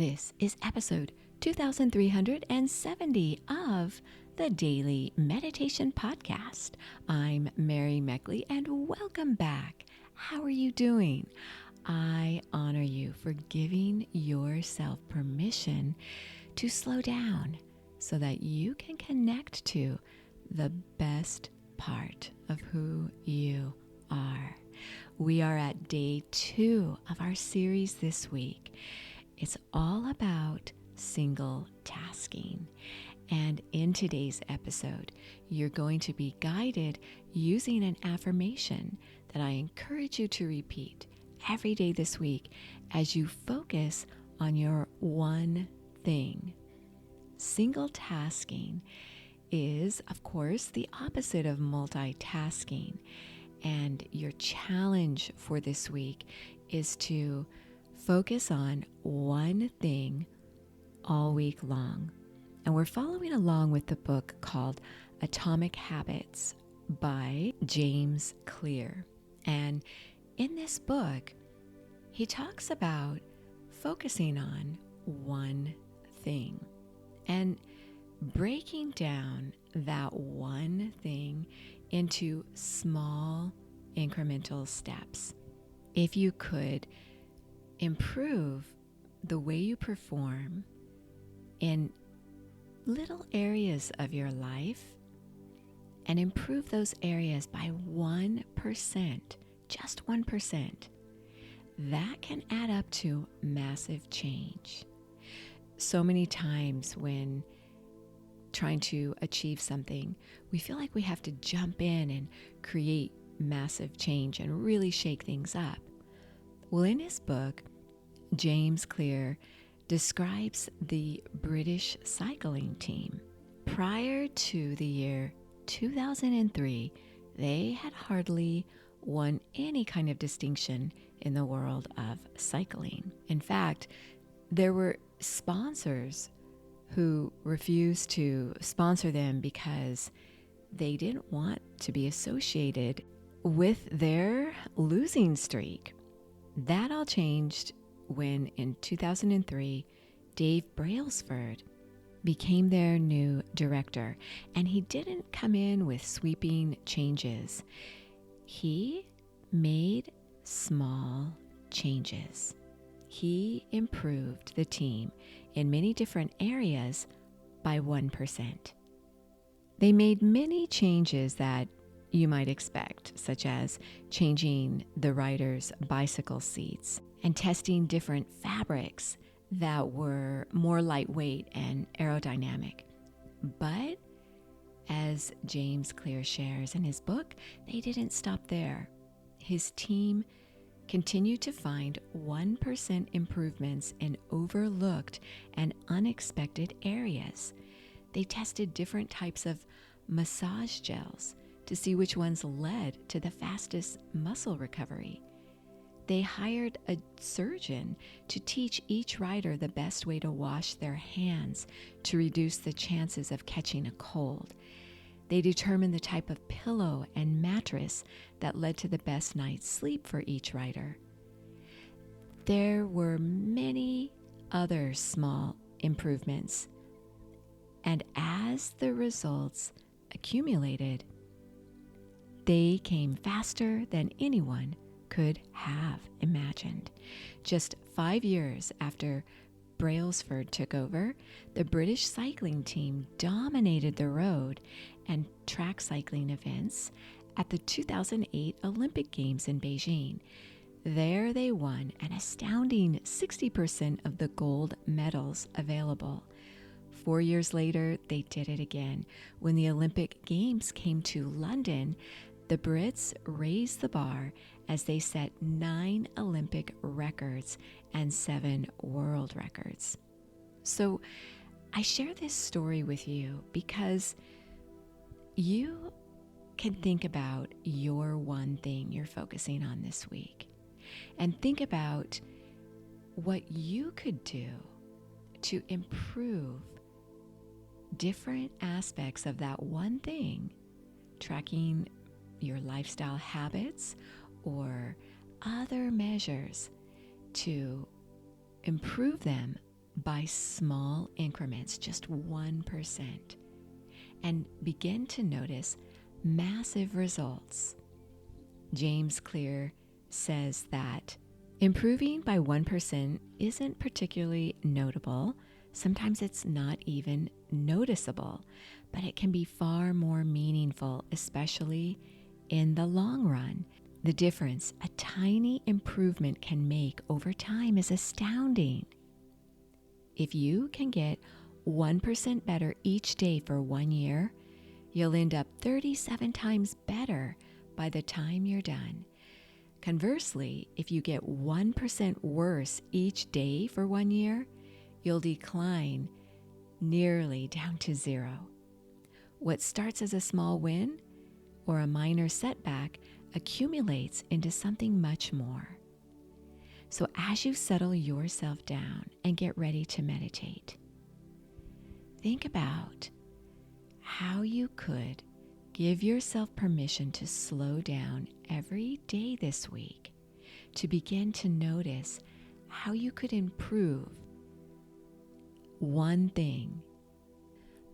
This is episode 2370 of the Daily Meditation Podcast. I'm Mary Meckley and welcome back. How are you doing? I honor you for giving yourself permission to slow down so that you can connect to the best part of who you are. We are at day 2 of our series this week. It's all about single tasking. And in today's episode, you're going to be guided using an affirmation that I encourage you to repeat every day this week as you focus on your one thing. Single tasking is, of course, the opposite of multitasking. And your challenge for this week is to focus on one thing all week long. And we're following along with the book called Atomic Habits by James Clear. And in this book, he talks about focusing on one thing and breaking down that one thing into small incremental steps. If you could improve the way you perform in little areas of your life and improve those areas by 1%, just 1%, that can add up to massive change. So many times when trying to achieve something, we feel like we have to jump in and create massive change and really shake things up. Well, in his book, James Clear describes the British cycling team. Prior to the year 2003, they had hardly won any kind of distinction in the world of cycling. In fact, there were sponsors who refused to sponsor them because they didn't want to be associated with their losing streak. That all changed when in 2003, Dave Brailsford became their new director, and he didn't come in with sweeping changes. He made small changes. He improved the team in many different areas by 1%. They made many changes that you might expect, such as changing the riders' bicycle seats and testing different fabrics that were more lightweight and aerodynamic. But as James Clear shares in his book, they didn't stop there. His team continued to find 1% improvements in overlooked and unexpected areas. They tested different types of massage gels to see which ones led to the fastest muscle recovery. They hired a surgeon to teach each rider the best way to wash their hands to reduce the chances of catching a cold. They determined the type of pillow and mattress that led to the best night's sleep for each rider. There were many other small improvements, and as the results accumulated, they came faster than anyone could have imagined. Just 5 years after Brailsford took over, the British cycling team dominated the road and track cycling events at the 2008 Olympic Games in Beijing. There they won an astounding 60% of the gold medals available. 4 years later, they did it again. When the Olympic Games came to London, the Brits raised the bar as they set 9 Olympic records and 7 world records. So I share this story with you because you can think about your one thing you're focusing on this week and think about what you could do to improve different aspects of that one thing, tracking your lifestyle habits or other measures to improve them by small increments, just 1%, and begin to notice massive results. James Clear says that improving by 1% isn't particularly notable. Sometimes it's not even noticeable, but it can be far more meaningful, especially in the long run. The difference a tiny improvement can make over time is astounding. If you can get 1% better each day for 1 year, you'll end up 37 times better by the time you're done. Conversely, if you get 1% worse each day for 1 year, you'll decline nearly down to 0. What starts as a small win or a minor setback accumulates into something much more. So as you settle yourself down and get ready to meditate, think about how you could give yourself permission to slow down every day this week, to begin to notice how you could improve one thing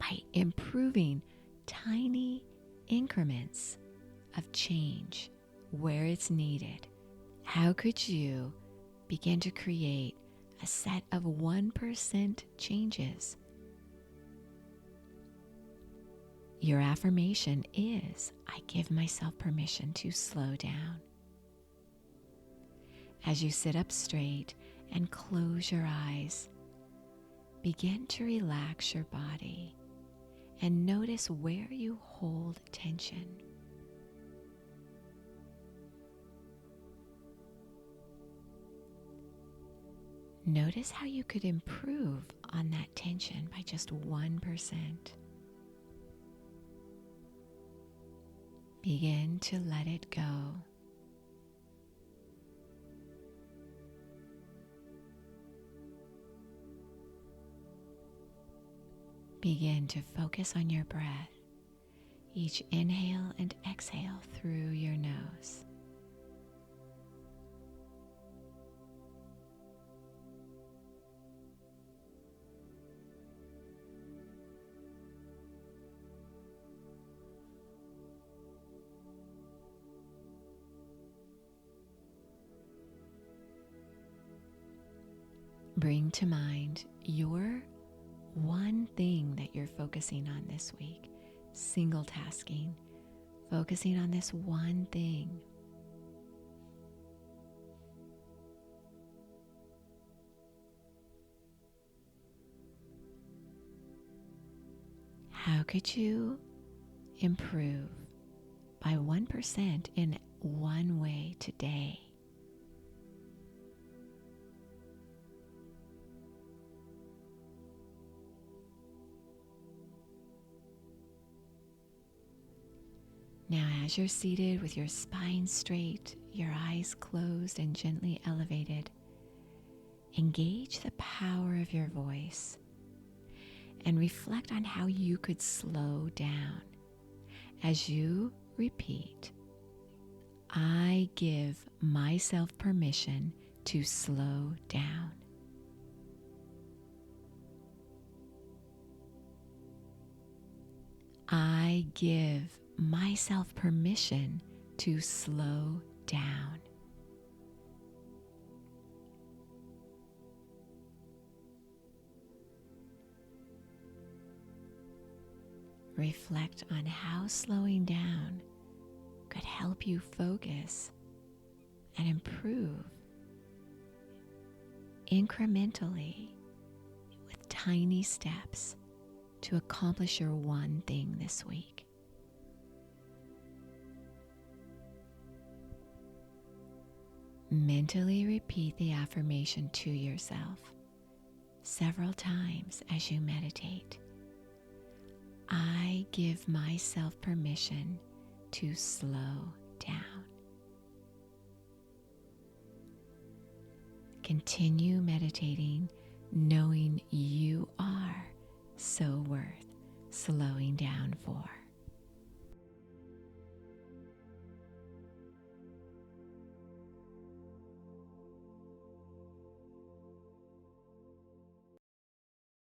by improving tiny increments of change where it's needed. How could you begin to create a set of 1% changes? Your affirmation is, I give myself permission to slow down. As you sit up straight and close your eyes, begin to relax your body and notice where you hold tension. Notice how you could improve on that tension by just 1%. Begin to let it go. Begin to focus on your breath, each inhale and exhale through your nose. Bring to mind your one thing that you're focusing on this week. Single tasking, focusing on this one thing. How could you improve by 1% in one way today? Now, as you're seated with your spine straight, your eyes closed and gently elevated, engage the power of your voice and reflect on how you could slow down as you repeat, I give myself permission to slow down. I give myself permission to slow down. Reflect on how slowing down could help you focus and improve incrementally with tiny steps to accomplish your one thing this week. Mentally repeat the affirmation to yourself several times as you meditate. I give myself permission to slow down. Continue meditating, knowing you are so worth slowing down for.